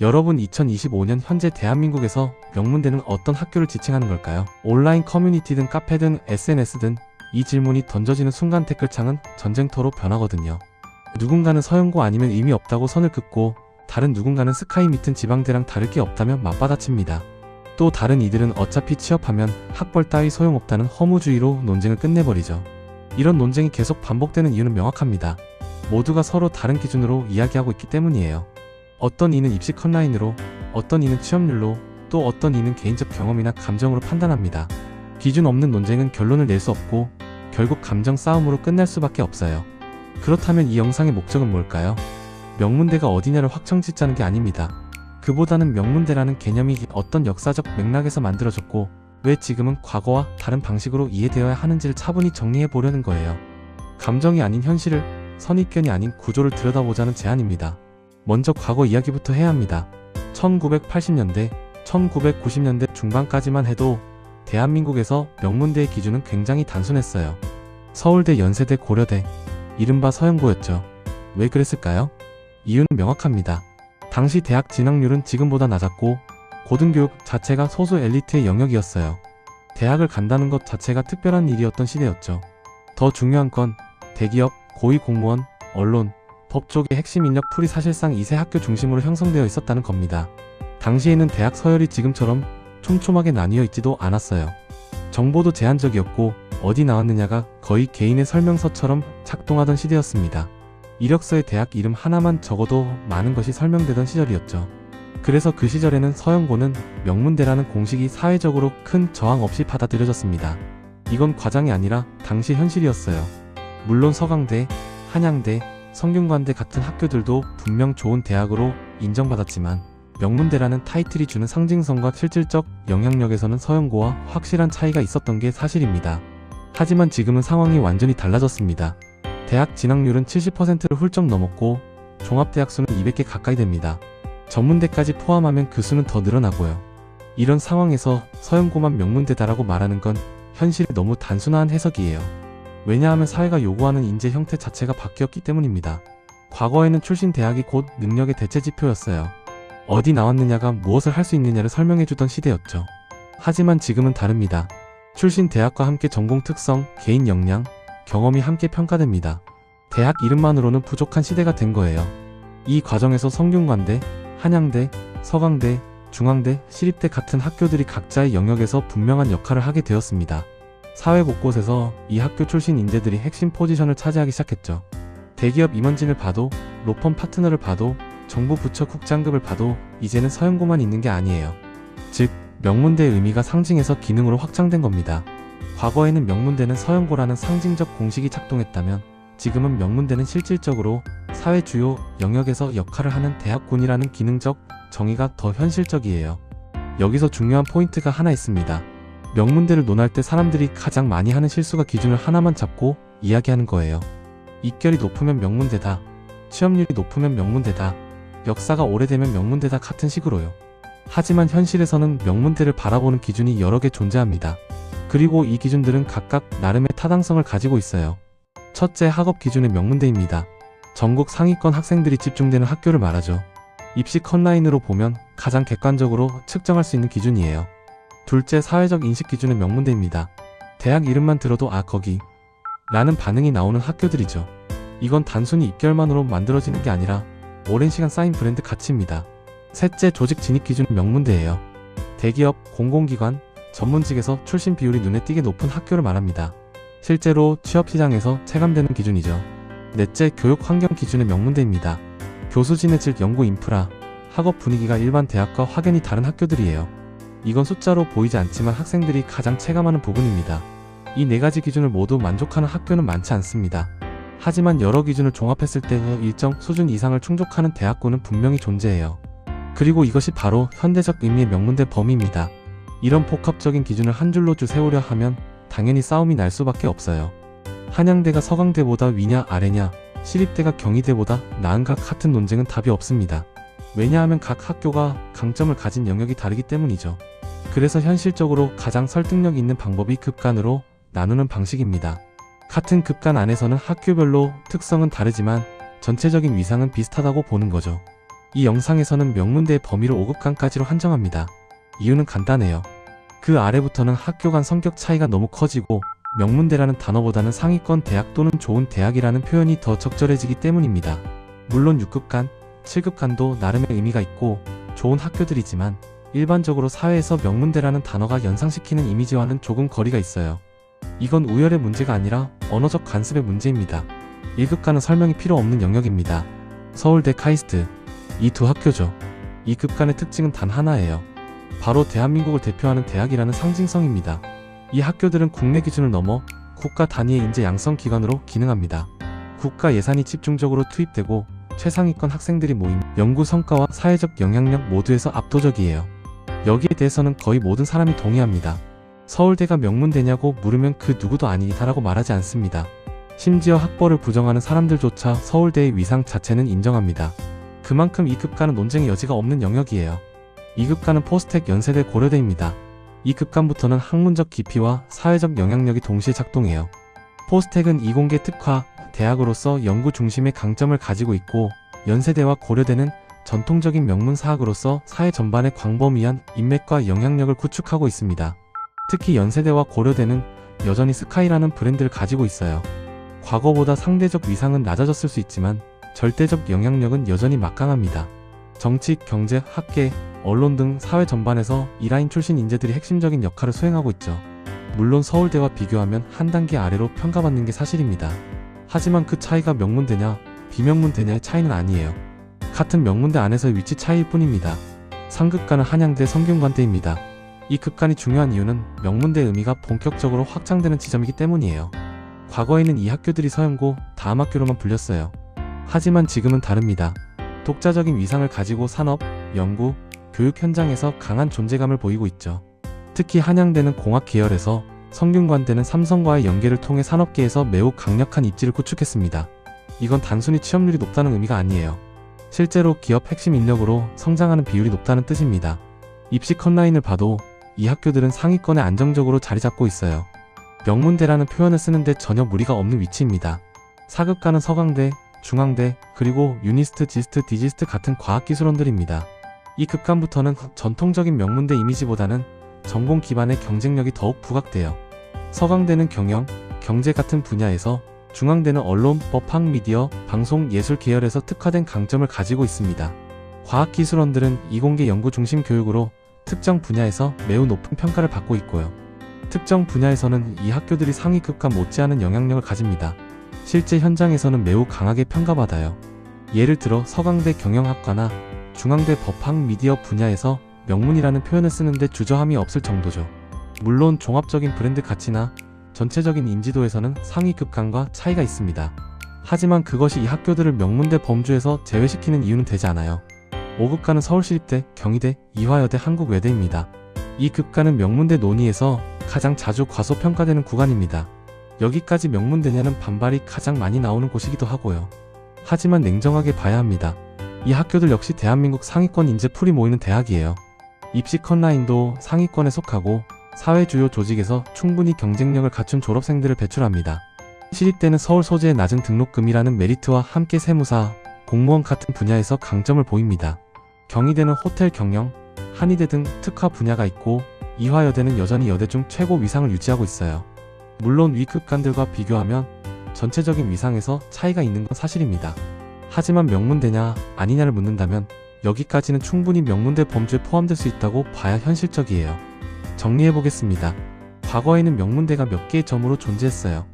여러분 2025년 현재 대한민국에서 명문대는 어떤 학교를 지칭하는 걸까요? 온라인 커뮤니티든 카페든 SNS든 이 질문이 던져지는 순간 댓글창은 전쟁터로 변하거든요. 누군가는 서영고 아니면 의미 없다고 선을 긋고 다른 누군가는 스카이 밑은 지방대랑 다를 게 없다면 맞받아칩니다. 또 다른 이들은 어차피 취업하면 학벌 따위 소용없다는 허무주의로 논쟁을 끝내버리죠. 이런 논쟁이 계속 반복되는 이유는 명확합니다. 모두가 서로 다른 기준으로 이야기하고 있기 때문이에요. 어떤 이는 입시 컷라인으로, 어떤 이는 취업률로, 또 어떤 이는 개인적 경험이나 감정으로 판단합니다. 기준 없는 논쟁은 결론을 낼 수 없고 결국 감정 싸움으로 끝날 수밖에 없어요. 그렇다면 이 영상의 목적은 뭘까요? 명문대가 어디냐를 확정짓자는 게 아닙니다. 그보다는 명문대라는 개념이 어떤 역사적 맥락에서 만들어졌고 왜 지금은 과거와 다른 방식으로 이해되어야 하는지를 차분히 정리해 보려는 거예요. 감정이 아닌 현실을, 선입견이 아닌 구조를 들여다보자는 제안입니다. 먼저 과거 이야기부터 해야 합니다. 1980년대, 1990년대 중반까지만 해도 대한민국에서 명문대의 기준은 굉장히 단순했어요. 서울대, 연세대, 고려대, 이른바 서영고였죠. 왜 그랬을까요? 이유는 명확합니다. 당시 대학 진학률은 지금보다 낮았고 고등교육 자체가 소수 엘리트의 영역이었어요. 대학을 간다는 것 자체가 특별한 일이었던 시대였죠. 더 중요한 건 대기업, 고위공무원, 언론, 법 쪽의 핵심 인력 풀이 사실상 이세 학교 중심으로 형성되어 있었다는 겁니다. 당시에는 대학 서열이 지금처럼 촘촘하게 나뉘어 있지도 않았어요. 정보도 제한적이었고 어디 나왔느냐가 거의 개인의 설명서처럼 작동하던 시대였습니다. 이력서에 대학 이름 하나만 적어도 많은 것이 설명되던 시절이었죠. 그래서 그 시절에는 서영고는 명문대라는 공식이 사회적으로 큰 저항 없이 받아들여졌습니다. 이건 과장이 아니라 당시 현실이었어요. 물론 서강대, 한양대, 성균관대 같은 학교들도 분명 좋은 대학으로 인정받았지만 명문대라는 타이틀이 주는 상징성과 실질적 영향력에서는 서영고와 확실한 차이가 있었던 게 사실입니다. 하지만 지금은 상황이 완전히 달라졌습니다. 대학 진학률은 70%를 훌쩍 넘었고 종합대학 수는 200개 가까이 됩니다. 전문대까지 포함하면 그 수는 더 늘어나고요. 이런 상황에서 서영고만 명문대다라고 말하는 건 현실이 너무 단순한 해석이에요. 왜냐하면 사회가 요구하는 인재 형태 자체가 바뀌었기 때문입니다. 과거에는 출신 대학이 곧 능력의 대체지표였어요. 어디 나왔느냐가 무엇을 할 수 있느냐를 설명해주던 시대였죠. 하지만 지금은 다릅니다. 출신 대학과 함께 전공 특성, 개인 역량, 경험이 함께 평가됩니다. 대학 이름만으로는 부족한 시대가 된 거예요. 이 과정에서 성균관대, 한양대, 서강대, 중앙대, 시립대 같은 학교들이 각자의 영역에서 분명한 역할을 하게 되었습니다. 사회 곳곳에서 이 학교 출신 인재들이 핵심 포지션을 차지하기 시작했죠. 대기업 임원진을 봐도, 로펌 파트너를 봐도, 정부 부처 국장급을 봐도 이제는 서영고만 있는 게 아니에요. 즉, 명문대의 의미가 상징에서 기능으로 확장된 겁니다. 과거에는 명문대는 서영고라는 상징적 공식이 작동했다면 지금은 명문대는 실질적으로 사회 주요 영역에서 역할을 하는 대학군이라는 기능적 정의가 더 현실적이에요. 여기서 중요한 포인트가 하나 있습니다. 명문대를 논할 때 사람들이 가장 많이 하는 실수가 기준을 하나만 잡고 이야기하는 거예요. 입결이 높으면 명문대다, 취업률이 높으면 명문대다, 역사가 오래되면 명문대다 같은 식으로요. 하지만 현실에서는 명문대를 바라보는 기준이 여러 개 존재합니다. 그리고 이 기준들은 각각 나름의 타당성을 가지고 있어요. 첫째, 학업 기준의 명문대입니다. 전국 상위권 학생들이 집중되는 학교를 말하죠. 입시 컷라인으로 보면 가장 객관적으로 측정할 수 있는 기준이에요. 둘째, 사회적 인식 기준의 명문대입니다. 대학 이름만 들어도 아 거기 라는 반응이 나오는 학교들이죠. 이건 단순히 입결만으로 만들어지는 게 아니라 오랜 시간 쌓인 브랜드 가치입니다. 셋째, 조직 진입 기준 명문대예요. 대기업, 공공기관, 전문직에서 출신 비율이 눈에 띄게 높은 학교를 말합니다. 실제로 취업시장에서 체감되는 기준이죠. 넷째, 교육 환경 기준의 명문대입니다. 교수진의 질, 연구 인프라, 학업 분위기가 일반 대학과 확연히 다른 학교들이에요. 이건 숫자로 보이지 않지만 학생들이 가장 체감하는 부분입니다. 이 네 가지 기준을 모두 만족하는 학교는 많지 않습니다. 하지만 여러 기준을 종합했을 때 일정 수준 이상을 충족하는 대학군은 분명히 존재해요. 그리고 이것이 바로 현대적 의미의 명문대 범위입니다. 이런 복합적인 기준을 한 줄로 쭉 세우려 하면 당연히 싸움이 날 수밖에 없어요. 한양대가 서강대보다 위냐 아래냐, 시립대가 경희대보다 나은가 같은 논쟁은 답이 없습니다. 왜냐하면 각 학교가 강점을 가진 영역이 다르기 때문이죠. 그래서 현실적으로 가장 설득력 있는 방법이 급간으로 나누는 방식입니다. 같은 급간 안에서는 학교별로 특성은 다르지만 전체적인 위상은 비슷하다고 보는 거죠. 이 영상에서는 명문대의 범위를 5급간까지로 한정합니다. 이유는 간단해요. 그 아래부터는 학교 간 성격 차이가 너무 커지고 명문대라는 단어보다는 상위권 대학 또는 좋은 대학이라는 표현이 더 적절해지기 때문입니다. 물론 6급간, 7급간도 나름의 의미가 있고 좋은 학교들이지만 일반적으로 사회에서 명문대라는 단어가 연상시키는 이미지와는 조금 거리가 있어요. 이건 우열의 문제가 아니라 언어적 관습의 문제입니다. 1급간은 설명이 필요 없는 영역입니다. 서울대, 카이스트, 이 두 학교죠. 2급간의 특징은 단 하나예요. 바로 대한민국을 대표하는 대학이라는 상징성입니다. 이 학교들은 국내 기준을 넘어 국가 단위의 인재 양성 기관으로 기능합니다. 국가 예산이 집중적으로 투입되고 최상위권 학생들이 모임, 연구 성과와 사회적 영향력 모두에서 압도적이에요. 여기에 대해서는 거의 모든 사람이 동의합니다. 서울대가 명문대냐고 물으면 그 누구도 아니다라고 말하지 않습니다. 심지어 학벌을 부정하는 사람들조차 서울대의 위상 자체는 인정합니다. 그만큼 2급간은 논쟁의 여지가 없는 영역이에요. 2급간은 포스텍, 연세대, 고려대입니다. 2급간부터는 학문적 깊이와 사회적 영향력이 동시에 작동해요. 포스텍은 이공계 특화 대학으로서 연구 중심의 강점을 가지고 있고, 연세대와 고려대는 전통적인 명문사학으로서 사회 전반에 광범위한 인맥과 영향력을 구축하고 있습니다. 특히 연세대와 고려대는 여전히 스카이라는 브랜드를 가지고 있어요. 과거보다 상대적 위상은 낮아졌을 수 있지만 절대적 영향력은 여전히 막강합니다. 정치, 경제, 학계, 언론 등 사회 전반에서 이라인 출신 인재들이 핵심적인 역할을 수행하고 있죠. 물론 서울대와 비교하면 한 단계 아래로 평가받는 게 사실입니다. 하지만 그 차이가 명문대냐, 비명문대냐의 차이는 아니에요. 같은 명문대 안에서의 위치 차이일 뿐입니다. 상급간은 한양대, 성균관대입니다. 이 급간이 중요한 이유는 명문대의 의미가 본격적으로 확장되는 지점이기 때문이에요. 과거에는 이 학교들이 서연고, 다음 학교로만 불렸어요. 하지만 지금은 다릅니다. 독자적인 위상을 가지고 산업, 연구, 교육 현장에서 강한 존재감을 보이고 있죠. 특히 한양대는 공학 계열에서, 성균관대는 삼성과의 연계를 통해 산업계에서 매우 강력한 입지를 구축했습니다. 이건 단순히 취업률이 높다는 의미가 아니에요. 실제로 기업 핵심 인력으로 성장하는 비율이 높다는 뜻입니다. 입시 컷라인을 봐도 이 학교들은 상위권에 안정적으로 자리 잡고 있어요. 명문대라는 표현을 쓰는데 전혀 무리가 없는 위치입니다. 4급간은 서강대, 중앙대, 그리고 유니스트, 지스트, 디지스트 같은 과학기술원들입니다. 이 급간부터는 전통적인 명문대 이미지보다는 전공 기반의 경쟁력이 더욱 부각돼요. 서강대는 경영, 경제 같은 분야에서, 중앙대는 언론, 법학, 미디어, 방송, 예술 계열에서 특화된 강점을 가지고 있습니다. 과학기술원들은 이공계 연구 중심 교육으로 특정 분야에서 매우 높은 평가를 받고 있고요. 특정 분야에서는 이 학교들이 상위급간 못지않은 영향력을 가집니다. 실제 현장에서는 매우 강하게 평가받아요. 예를 들어 서강대 경영학과나 중앙대 법학, 미디어 분야에서 명문이라는 표현을 쓰는데 주저함이 없을 정도죠. 물론 종합적인 브랜드 가치나 전체적인 인지도에서는 상위급간과 차이가 있습니다. 하지만 그것이 이 학교들을 명문대 범주에서 제외시키는 이유는 되지 않아요. 5급간은 서울시립대, 경희대, 이화여대, 한국외대입니다. 이 급간은 명문대 논의에서 가장 자주 과소평가되는 구간입니다. 여기까지 명문대냐는 반발이 가장 많이 나오는 곳이기도 하고요. 하지만 냉정하게 봐야 합니다. 이 학교들 역시 대한민국 상위권 인재 풀이 모이는 대학이에요. 입시 컷라인도 상위권에 속하고 사회 주요 조직에서 충분히 경쟁력을 갖춘 졸업생들을 배출합니다. 시립대는 서울 소재의 낮은 등록금이라는 메리트와 함께 세무사, 공무원 같은 분야에서 강점을 보입니다. 경희대는 호텔 경영, 한의대 등 특화 분야가 있고, 이화여대는 여전히 여대 중 최고 위상을 유지하고 있어요. 물론 위급간들과 비교하면 전체적인 위상에서 차이가 있는 건 사실입니다. 하지만 명문대냐 아니냐를 묻는다면 여기까지는 충분히 명문대 범주에 포함될 수 있다고 봐야 현실적이에요. 정리해보겠습니다. 과거에는 명문대가 몇 개의 점으로 존재했어요.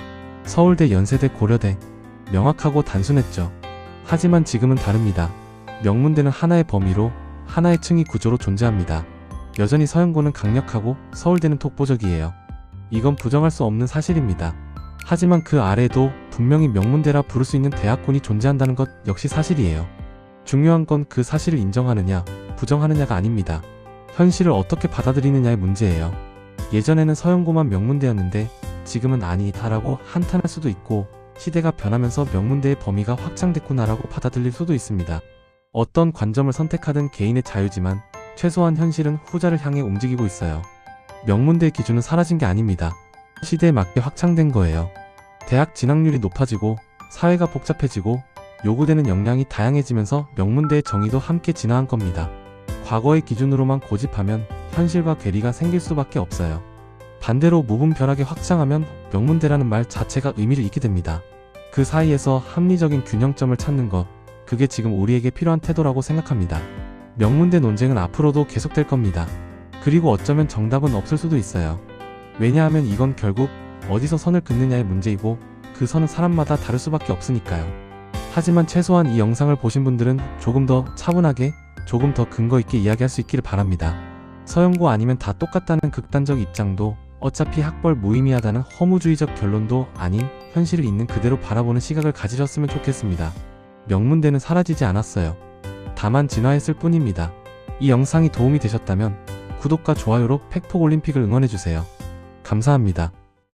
서울대, 연세대, 고려대. 명확하고 단순했죠. 하지만 지금은 다릅니다. 명문대는 하나의 범위로, 하나의 층위 구조로 존재합니다. 여전히 서연고는 강력하고 서울대는 독보적이에요. 이건 부정할 수 없는 사실입니다. 하지만 그 아래에도 분명히 명문대라 부를 수 있는 대학군이 존재한다는 것 역시 사실이에요. 중요한 건 그 사실을 인정하느냐, 부정하느냐가 아닙니다. 현실을 어떻게 받아들이느냐의 문제예요. 예전에는 서연고만 명문대였는데 지금은 아니다라고 한탄할 수도 있고, 시대가 변하면서 명문대의 범위가 확장됐구나라고 받아들일 수도 있습니다. 어떤 관점을 선택하든 개인의 자유지만 최소한 현실은 후자를 향해 움직이고 있어요. 명문대의 기준은 사라진 게 아닙니다. 시대에 맞게 확장된 거예요. 대학 진학률이 높아지고 사회가 복잡해지고 요구되는 역량이 다양해지면서 명문대의 정의도 함께 진화한 겁니다. 과거의 기준으로만 고집하면 현실과 괴리가 생길 수밖에 없어요. 반대로 무분별하게 확장하면 명문대라는 말 자체가 의미를 잃게 됩니다. 그 사이에서 합리적인 균형점을 찾는 것, 그게 지금 우리에게 필요한 태도라고 생각합니다. 명문대 논쟁은 앞으로도 계속될 겁니다. 그리고 어쩌면 정답은 없을 수도 있어요. 왜냐하면 이건 결국 어디서 선을 긋느냐의 문제이고 그 선은 사람마다 다를 수밖에 없으니까요. 하지만 최소한 이 영상을 보신 분들은 조금 더 차분하게, 조금 더 근거 있게 이야기할 수 있기를 바랍니다. 서영고 아니면 다 똑같다는 극단적 입장도, 어차피 학벌 무의미하다는 허무주의적 결론도 아닌 현실을 있는 그대로 바라보는 시각을 가지셨으면 좋겠습니다. 명문대는 사라지지 않았어요. 다만 진화했을 뿐입니다. 이 영상이 도움이 되셨다면 구독과 좋아요로 팩폭올림픽을 응원해주세요. 감사합니다.